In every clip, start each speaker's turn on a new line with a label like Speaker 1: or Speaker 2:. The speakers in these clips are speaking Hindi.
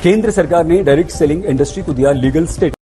Speaker 1: केंद्र सरकार ने डायरेक्ट सेलिंग इंडस्ट्री को दिया लीगल स्टेटस।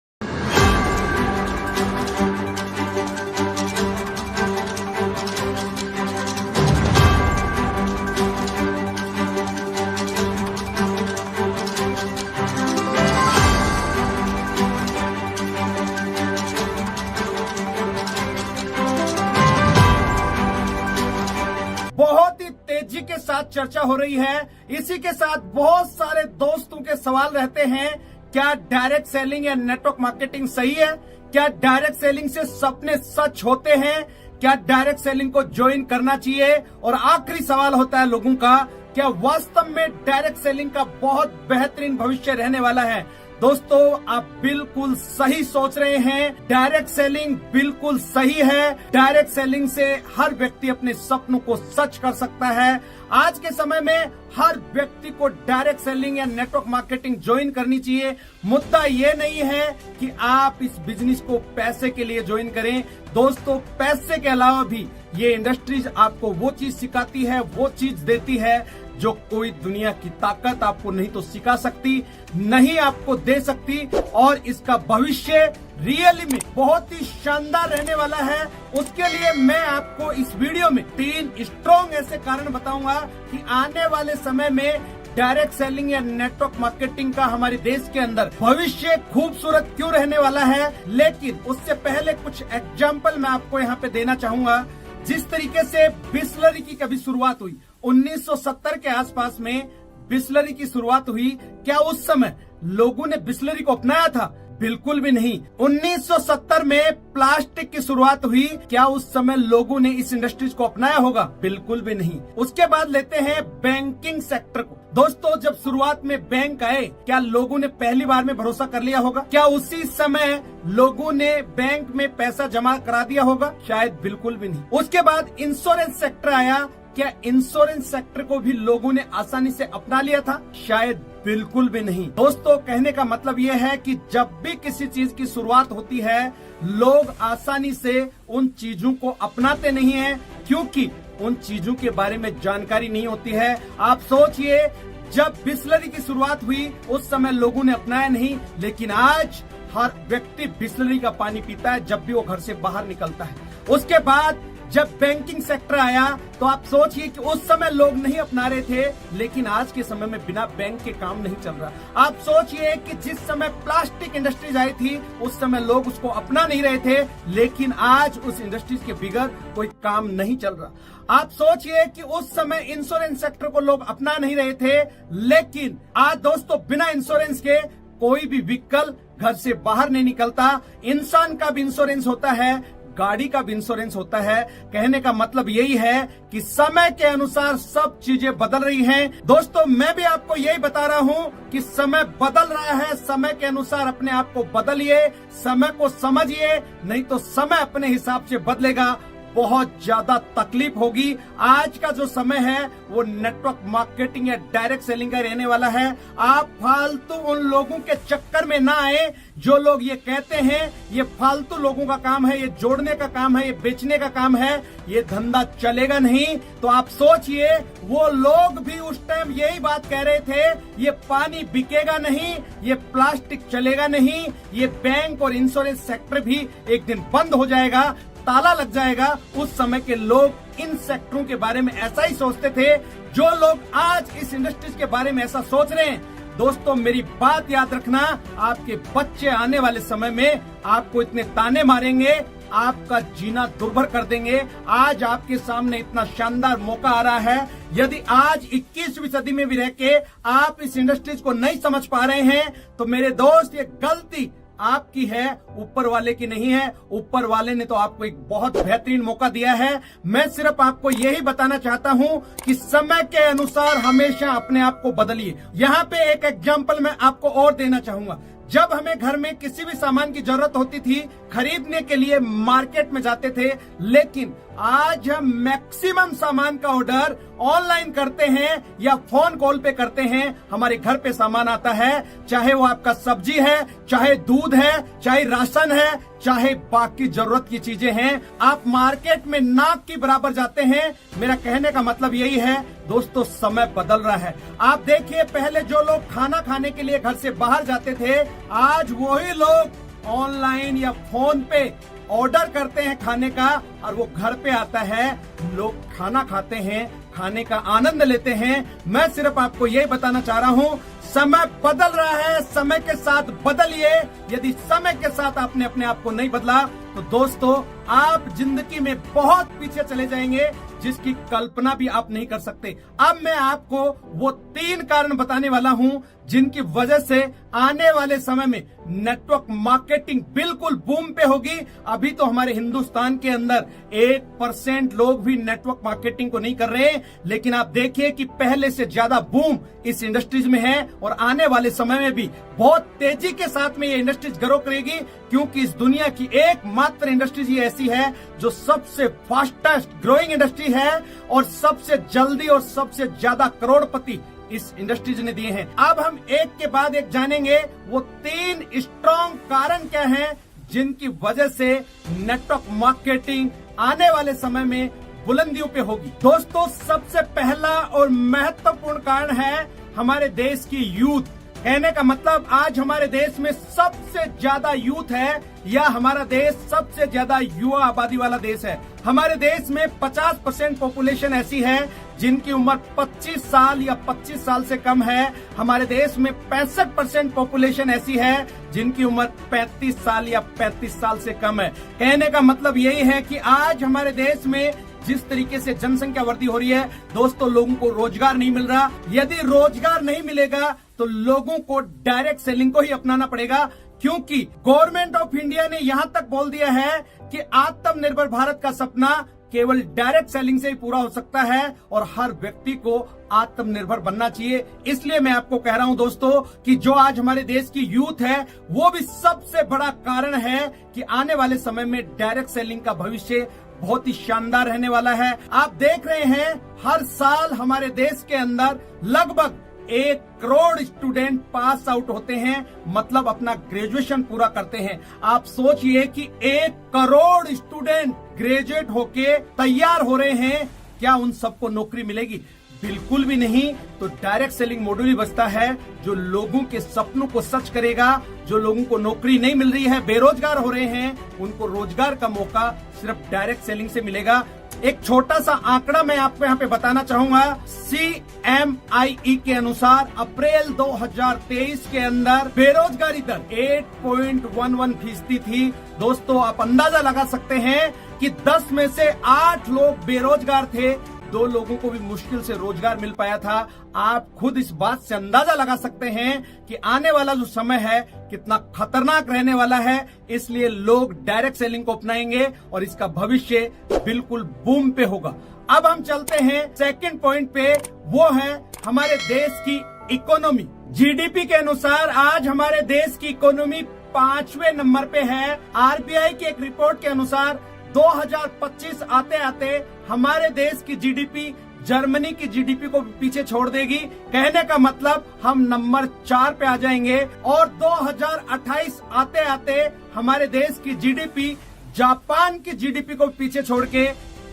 Speaker 2: बहुत ही तेजी के साथ चर्चा हो रही है। इसी के साथ बहुत सारे दोस्तों के सवाल रहते हैं, क्या डायरेक्ट सेलिंग या नेटवर्क मार्केटिंग सही है? क्या डायरेक्ट सेलिंग से सपने सच होते हैं? क्या डायरेक्ट सेलिंग को ज्वाइन करना चाहिए? और आखिरी सवाल होता है लोगों का, क्या वास्तव में डायरेक्ट सेलिंग का बहुत बेहतरीन भविष्य रहने वाला है? दोस्तों, आप बिल्कुल सही सोच रहे हैं। डायरेक्ट सेलिंग बिल्कुल सही है। डायरेक्ट सेलिंग से हर व्यक्ति अपने सपनों को सच कर सकता है। आज के समय में हर व्यक्ति को डायरेक्ट सेलिंग या नेटवर्क मार्केटिंग ज्वाइन करनी चाहिए। मुद्दा ये नहीं है कि आप इस बिजनेस को पैसे के लिए ज्वाइन करें। दोस्तों, पैसे के अलावा भी ये इंडस्ट्रीज आपको वो चीज सिखाती है, वो चीज देती है जो कोई दुनिया की ताकत आपको नहीं तो सिखा सकती, नहीं आपको दे सकती। और इसका भविष्य रियली में बहुत ही शानदार रहने वाला है। उसके लिए मैं आपको इस वीडियो में 3 स्ट्रॉन्ग ऐसे कारण बताऊंगा कि आने वाले समय में डायरेक्ट सेलिंग या नेटवर्क मार्केटिंग का हमारे देश के अंदर भविष्य खूबसूरत क्यों रहने वाला है। लेकिन उससे पहले कुछ एग्जाम्पल मैं आपको यहाँ पे देना चाहूंगा। जिस तरीके से बिस्लरी की कभी शुरुआत हुई 1970 के आसपास में बिस्लरी की शुरुआत हुई, क्या उस समय लोगों ने बिस्लरी को अपनाया था? बिल्कुल भी नहीं। 1970 में प्लास्टिक की शुरुआत हुई, क्या उस समय लोगों ने इस इंडस्ट्रीज को अपनाया होगा? बिल्कुल भी नहीं। उसके बाद लेते हैं बैंकिंग सेक्टर को। दोस्तों, जब शुरुआत में बैंक आए, क्या लोगों ने पहली बार में भरोसा कर लिया होगा? क्या उसी समय लोगों ने बैंक में पैसा जमा करा दिया होगा? शायद बिल्कुल भी नहीं। उसके बाद इंश्योरेंस सेक्टर आया, क्या इंश्योरेंस सेक्टर को भी लोगों ने आसानी से अपना लिया था? शायद बिल्कुल भी नहीं। दोस्तों, कहने का मतलब यह है कि जब भी किसी चीज की शुरुआत होती है, लोग आसानी से उन चीजों को अपनाते नहीं हैं, क्योंकि उन चीजों के बारे में जानकारी नहीं होती है। आप सोचिए, जब बिस्लरी की शुरुआत हुई उस समय लोगों ने अपनाया नहीं, लेकिन आज हर व्यक्ति बिस्लरी का पानी पीता है जब भी वो घर से बाहर निकलता है। उसके बाद जब बैंकिंग सेक्टर आया तो आप सोचिए कि उस समय लोग नहीं अपना रहे थे, लेकिन आज के समय में बिना बैंक के काम नहीं चल रहा। आप सोचिए कि जिस समय प्लास्टिक इंडस्ट्रीज आई थी उस समय लोग उसको अपना नहीं रहे थे, लेकिन आज उस इंडस्ट्रीज के बिगैर कोई काम नहीं चल रहा। आप सोचिए कि उस समय इंश्योरेंस सेक्टर को लोग अपना नहीं रहे थे, लेकिन आज दोस्तों बिना इंश्योरेंस के कोई भी व्हीकल घर से बाहर नहीं निकलता। इंसान का भी इंश्योरेंस होता है, गाड़ी का भी इंश्योरेंस होता है। कहने का मतलब यही है कि समय के अनुसार सब चीजें बदल रही हैं। दोस्तों, मैं भी आपको यही बता रहा हूं कि समय बदल रहा है। समय के अनुसार अपने आप को बदलिए, समय को समझिए, नहीं तो समय अपने हिसाब से बदलेगा। बहुत ज्यादा तकलीफ होगी। आज का जो समय है वो नेटवर्क मार्केटिंग या डायरेक्ट सेलिंग का रहने वाला है। आप फालतू उन लोगों के चक्कर में ना आए जो लोग ये कहते हैं ये फालतू लोगों का काम है, ये जोड़ने का काम है, ये बेचने का काम है, ये धंधा चलेगा नहीं। तो आप सोचिए, वो लोग भी उस टाइम यही बात कह रहे थे, ये पानी बिकेगा नहीं, ये प्लास्टिक चलेगा नहीं, ये बैंक और इंश्योरेंस सेक्टर भी एक दिन बंद हो जाएगा, ताला लग जाएगा। उस समय के लोग इन सेक्टरों के बारे में ऐसा ही सोचते थे जो लोग आज इस इंडस्ट्रीज के बारे में ऐसा सोच रहे हैं। दोस्तों, मेरी बात याद रखना, आपके बच्चे आने वाले समय में आपको इतने ताने मारेंगे, आपका जीना दुर्भर कर देंगे। आज आपके सामने इतना शानदार मौका आ रहा है। यदि आज 21वीं सदी में भी रह के आप इस इंडस्ट्रीज को नहीं समझ पा रहे हैं, तो मेरे दोस्त, ये गलती आपकी है, ऊपर वाले की नहीं है। ऊपर वाले ने तो आपको एक बहुत बेहतरीन मौका दिया है। मैं सिर्फ आपको यही बताना चाहता हूं कि समय के अनुसार हमेशा अपने आप को बदलिए। यहाँ पे एक एग्जांपल मैं आपको और देना चाहूंगा। जब हमें घर में किसी भी सामान की जरूरत होती थी, खरीदने के लिए मार्केट में जाते थे, लेकिन आज हम मैक्सिमम सामान का ऑर्डर ऑनलाइन करते हैं या फोन कॉल पे करते हैं। हमारे घर पे सामान आता है, चाहे वो आपका सब्जी है, चाहे दूध है, चाहे राशन है, चाहे बाकी जरूरत की चीजें हैं। आप मार्केट में नाक के बराबर जाते हैं। मेरा कहने का मतलब यही है दोस्तों, समय बदल रहा है। आप देखिए, पहले जो लोग खाना खाने के लिए घर से बाहर जाते थे, आज वही लोग ऑनलाइन या फोन पे ऑर्डर करते हैं खाने का और वो घर पे आता है। लोग खाना खाते हैं, खाने का आनंद लेते हैं। मैं सिर्फ आपको यही बताना चाह रहा हूँ, समय बदल रहा है, समय के साथ बदलिए। यदि समय के साथ आपने अपने आप को नहीं बदला तो दोस्तों आप जिंदगी में बहुत पीछे चले जाएंगे, जिसकी कल्पना भी आप नहीं कर सकते। अब मैं आपको वो 3 कारण बताने वाला हूं जिनकी वजह से आने वाले समय में नेटवर्क मार्केटिंग बिल्कुल बूम पे होगी। अभी तो हमारे हिंदुस्तान के अंदर 1% लोग भी नेटवर्क मार्केटिंग को नहीं कर रहे हैं, लेकिन आप देखिए कि पहले से ज्यादा बूम इस इंडस्ट्रीज में है और आने वाले समय में भी बहुत तेजी के साथ में ये इंडस्ट्रीज ग्रो करेगी, क्योंकि इस दुनिया की एकमात्र इंडस्ट्रीज ये ऐसी है जो सबसे फास्टेस्ट ग्रोइंग इंडस्ट्री है और सबसे जल्दी और सबसे ज्यादा करोड़पति इस इंडस्ट्रीज ने दिए हैं। अब हम एक के बाद एक जानेंगे वो 3 स्ट्रॉन्ग कारण क्या हैं जिनकी वजह से नेटवर्क मार्केटिंग आने वाले समय में बुलंदियों पे होगी। दोस्तों, सबसे पहला और महत्वपूर्ण कारण है हमारे देश की यूथ। कहने का मतलब आज हमारे देश में सबसे ज्यादा यूथ है या हमारा देश सबसे ज्यादा युवा आबादी वाला देश है। हमारे देश में 50% पॉपुलेशन ऐसी है जिनकी उम्र 25 साल या 25 साल से कम है। हमारे देश में 65% पॉपुलेशन ऐसी है जिनकी उम्र 35 साल या 35 साल से कम है। कहने का मतलब यही है कि आज हमारे देश में जिस तरीके से जनसंख्या वृद्धि हो रही है दोस्तों, लोगों को रोजगार नहीं मिल रहा। यदि रोजगार नहीं मिलेगा तो लोगों को डायरेक्ट सेलिंग को ही अपनाना पड़ेगा, क्योंकि गवर्नमेंट ऑफ इंडिया ने यहां तक बोल दिया है कि आत्मनिर्भर भारत का सपना केवल डायरेक्ट सेलिंग से ही पूरा हो सकता है और हर व्यक्ति को आत्मनिर्भर बनना चाहिए। इसलिए मैं आपको कह रहा हूं दोस्तों कि जो आज हमारे देश की यूथ है वो भी सबसे बड़ा कारण है कि आने वाले समय में डायरेक्ट सेलिंग का भविष्य बहुत ही शानदार रहने वाला है। आप देख रहे हैं हर साल हमारे देश के अंदर लगभग 1 करोड़ स्टूडेंट पास आउट होते हैं, मतलब अपना ग्रेजुएशन पूरा करते हैं। आप सोचिए कि 1 करोड़ स्टूडेंट ग्रेजुएट होके तैयार हो रहे हैं, क्या उन सबको नौकरी मिलेगी? बिल्कुल भी नहीं। तो डायरेक्ट सेलिंग मॉडल ही बचता है जो लोगों के सपनों को सच करेगा। जो लोगों को नौकरी नहीं मिल रही है, बेरोजगार हो रहे हैं, उनको रोजगार का मौका सिर्फ डायरेक्ट सेलिंग से मिलेगा। एक छोटा सा आंकड़ा मैं आपको यहाँ पे बताना चाहूंगा। CMIE के अनुसार अप्रैल 2023 के अंदर बेरोजगारी दर 8.11% थी। दोस्तों, आप अंदाजा लगा सकते हैं कि 10 में से 8 लोग बेरोजगार थे। 2 लोगों को भी मुश्किल से रोजगार मिल पाया था। आप खुद इस बात से अंदाजा लगा सकते हैं कि आने वाला जो समय है कितना खतरनाक रहने वाला है। इसलिए लोग डायरेक्ट सेलिंग को अपनाएंगे और इसका भविष्य बिल्कुल बूम पे होगा। अब हम चलते हैं सेकंड पॉइंट पे, वो है हमारे देश की इकोनॉमी। GDP के अनुसार आज हमारे देश की इकोनॉमी 5वें नंबर पे है। RBI की एक रिपोर्ट के अनुसार 2025 आते आते हमारे देश की GDP जर्मनी की GDP को पीछे छोड़ देगी। कहने का मतलब हम नंबर 4 पे आ जाएंगे और 2028 आते आते हमारे देश की GDP जापान की GDP को पीछे छोड़ के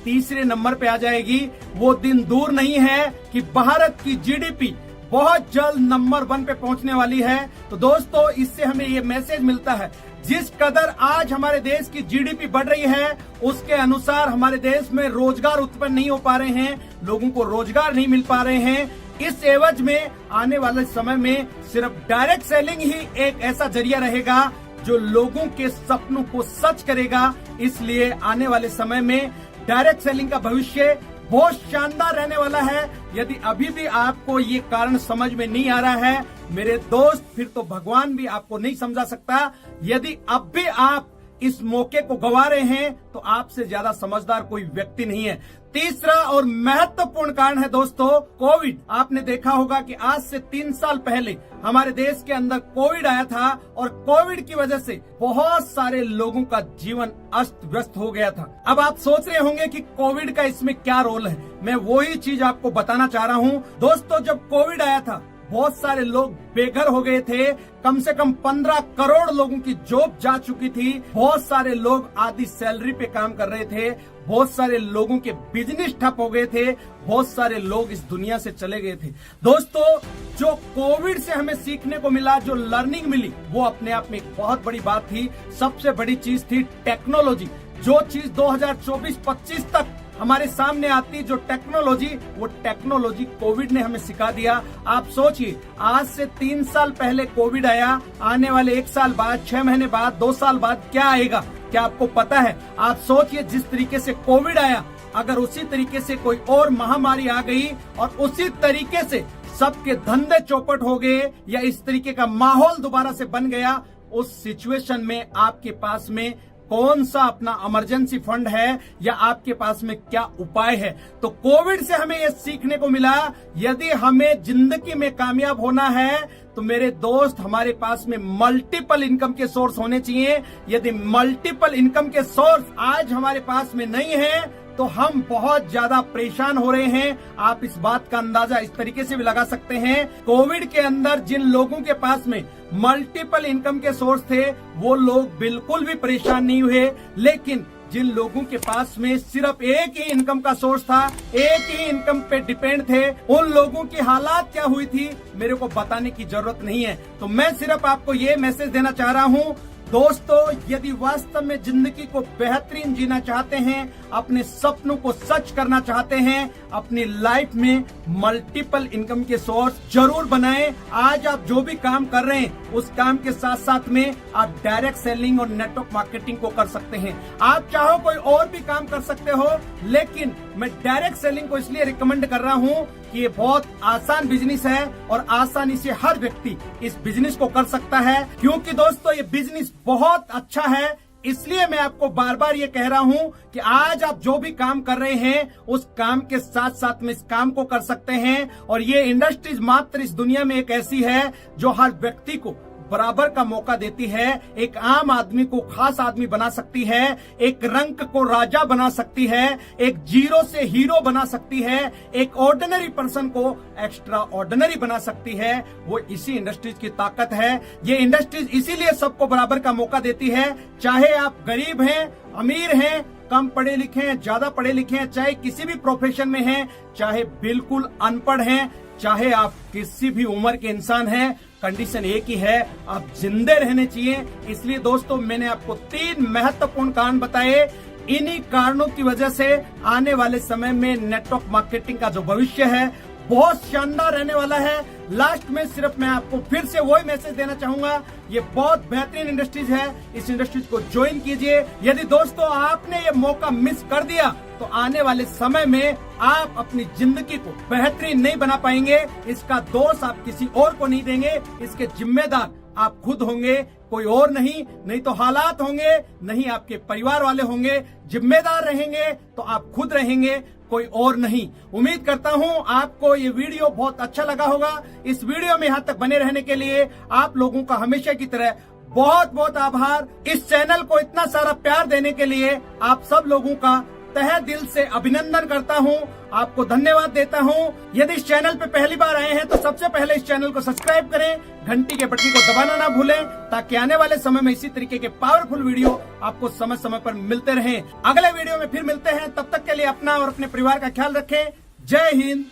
Speaker 2: तीसरे नंबर पे आ जाएगी। वो दिन दूर नहीं है कि भारत की GDP बहुत जल्द नंबर 1 पे पहुंचने वाली है। तो दोस्तों, इससे हमें ये मैसेज मिलता है, जिस कदर आज हमारे देश की GDP बढ़ रही है उसके अनुसार हमारे देश में रोजगार उत्पन्न नहीं हो पा रहे हैं, लोगों को रोजगार नहीं मिल पा रहे हैं। इस एवज में आने वाले समय में सिर्फ डायरेक्ट सेलिंग ही एक ऐसा जरिया रहेगा जो लोगों के सपनों को सच करेगा। इसलिए आने वाले समय में डायरेक्ट सेलिंग का भविष्य बहुत शानदार रहने वाला है। यदि अभी भी आपको ये कारण समझ में नहीं आ रहा है मेरे दोस्त, फिर तो भगवान भी आपको नहीं समझा सकता। यदि अब भी आप इस मौके को गंवा रहे हैं तो आपसे ज्यादा समझदार कोई व्यक्ति नहीं है। तीसरा और महत्वपूर्ण कारण है दोस्तों कोविड। आपने देखा होगा कि आज से 3 साल पहले हमारे देश के अंदर कोविड आया था और कोविड की वजह से बहुत सारे लोगों का जीवन अस्त व्यस्त हो गया था। अब आप सोच रहे होंगे कि कोविड का इसमें क्या रोल है। मैं वही चीज आपको बताना चाह रहा हूँ। दोस्तों, जब कोविड आया था बहुत सारे लोग बेघर हो गए थे। कम से कम 15 करोड़ लोगों की जॉब जा चुकी थी। बहुत सारे लोग आधी सैलरी पे काम कर रहे थे। बहुत सारे लोगों के बिजनेस ठप हो गए थे। बहुत सारे लोग इस दुनिया से चले गए थे। दोस्तों, जो कोविड से हमें सीखने को मिला, जो लर्निंग मिली, वो अपने आप में एक बहुत बड़ी बात थी। सबसे बड़ी चीज थी टेक्नोलॉजी। जो चीज 2024-25 तक हमारे सामने आती, जो टेक्नोलॉजी, वो टेक्नोलॉजी कोविड ने हमें सिखा दिया। आप सोचिए, आज से 3 साल पहले कोविड आया, आने वाले 1 साल बाद, 6 महीने बाद, 2 साल बाद क्या आएगा, क्या आपको पता है? आप सोचिए, जिस तरीके से कोविड आया, अगर उसी तरीके से कोई और महामारी आ गई और उसी तरीके से सबके धंधे चौपट हो गए या इस तरीके का माहौल दोबारा से बन गया, उस सिचुएशन में आपके पास में कौन सा अपना इमरजेंसी फंड है या आपके पास में क्या उपाय है? तो कोविड से हमें यह सीखने को मिला, यदि हमें जिंदगी में कामयाब होना है तो मेरे दोस्त, हमारे पास में मल्टीपल इनकम के सोर्स होने चाहिए। यदि मल्टीपल इनकम के सोर्स आज हमारे पास में नहीं है तो हम बहुत ज्यादा परेशान हो रहे हैं। आप इस बात का अंदाजा इस तरीके से भी लगा सकते हैं। कोविड के अंदर जिन लोगों के पास में मल्टीपल इनकम के सोर्स थे, वो लोग बिल्कुल भी परेशान नहीं हुए। लेकिन जिन लोगों के पास में सिर्फ एक ही इनकम का सोर्स था, एक ही इनकम पे डिपेंड थे, उन लोगों की हालात क्या हुई थी मेरे को बताने की जरूरत नहीं है। तो मैं सिर्फ आपको ये मैसेज देना चाह रहा हूँ, दोस्तों, यदि वास्तव में जिंदगी को बेहतरीन जीना चाहते हैं, अपने सपनों को सच करना चाहते हैं, अपनी लाइफ में मल्टीपल इनकम के सोर्स जरूर बनाएं। आज आप जो भी काम कर रहे हैं, उस काम के साथ साथ में आप डायरेक्ट सेलिंग और नेटवर्क मार्केटिंग को कर सकते हैं। आप चाहो कोई और भी काम कर सकते हो, लेकिन मैं डायरेक्ट सेलिंग को इसलिए रिकमेंड कर रहा हूं कि ये बहुत आसान बिजनेस है और आसानी से हर व्यक्ति इस बिजनेस को कर सकता है। क्योंकि दोस्तों, ये बिजनेस बहुत अच्छा है। इसलिए मैं आपको बार बार ये कह रहा हूं कि आज आप जो भी काम कर रहे हैं, उस काम के साथ साथ में इस काम को कर सकते हैं। और ये इंडस्ट्रीज मात्र इस दुनिया में एक ऐसी है जो हर व्यक्ति को बराबर का मौका देती है। एक आम आदमी को खास आदमी बना सकती है, एक रंक को राजा बना सकती है, एक जीरो से हीरो बना सकती है, एक ऑर्डिनरी पर्सन को एक्स्ट्रा ऑर्डिनरी बना सकती है। वो इसी इंडस्ट्रीज की ताकत है। ये इंडस्ट्रीज इसीलिए सबको बराबर का मौका देती है, चाहे आप गरीब हैं, अमीर हैं, कम पढ़े लिखे हैं, ज्यादा पढ़े लिखे हैं, चाहे किसी भी प्रोफेशन में हैं, चाहे बिल्कुल अनपढ़ हैं, चाहे आप किसी भी उम्र के इंसान हैं, कंडीशन एक ही है, आप जिंदे रहने चाहिए। इसलिए दोस्तों, मैंने आपको 3 महत्वपूर्ण कारण बताए। इन्हीं कारणों की वजह से आने वाले समय में नेटवर्क मार्केटिंग का जो भविष्य है बहुत शानदार रहने वाला है। लास्ट में सिर्फ मैं आपको फिर से वही मैसेज देना चाहूंगा, ये बहुत बेहतरीन इंडस्ट्रीज है, इस इंडस्ट्रीज को ज्वाइन कीजिए। यदि दोस्तों आपने ये मौका मिस कर दिया तो आने वाले समय में आप अपनी जिंदगी को बेहतरीन नहीं बना पाएंगे। इसका दोष आप किसी और को नहीं देंगे, इसके जिम्मेदार आप खुद होंगे, कोई और नहीं तो हालात होंगे, नहीं आपके परिवार वाले होंगे। जिम्मेदार रहेंगे तो आप खुद रहेंगे, कोई और नहीं। उम्मीद करता हूं आपको ये वीडियो बहुत अच्छा लगा होगा। इस वीडियो में यहाँ तक बने रहने के लिए आप लोगों का हमेशा की तरह बहुत बहुत आभार। इस चैनल को इतना सारा प्यार देने के लिए आप सब लोगों का तहे दिल से अभिनंदन करता हूं, आपको धन्यवाद देता हूं। यदि इस चैनल पे पहली बार आए हैं तो सबसे पहले इस चैनल को सब्सक्राइब करें, घंटी के बटन को दबाना ना भूलें, ताकि आने वाले समय में इसी तरीके के पावरफुल वीडियो आपको समय समय पर मिलते रहें। अगले वीडियो में फिर मिलते हैं, तब तक के लिए अपना और अपने परिवार का ख्याल रखें। जय हिंद,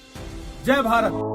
Speaker 2: जय भारत।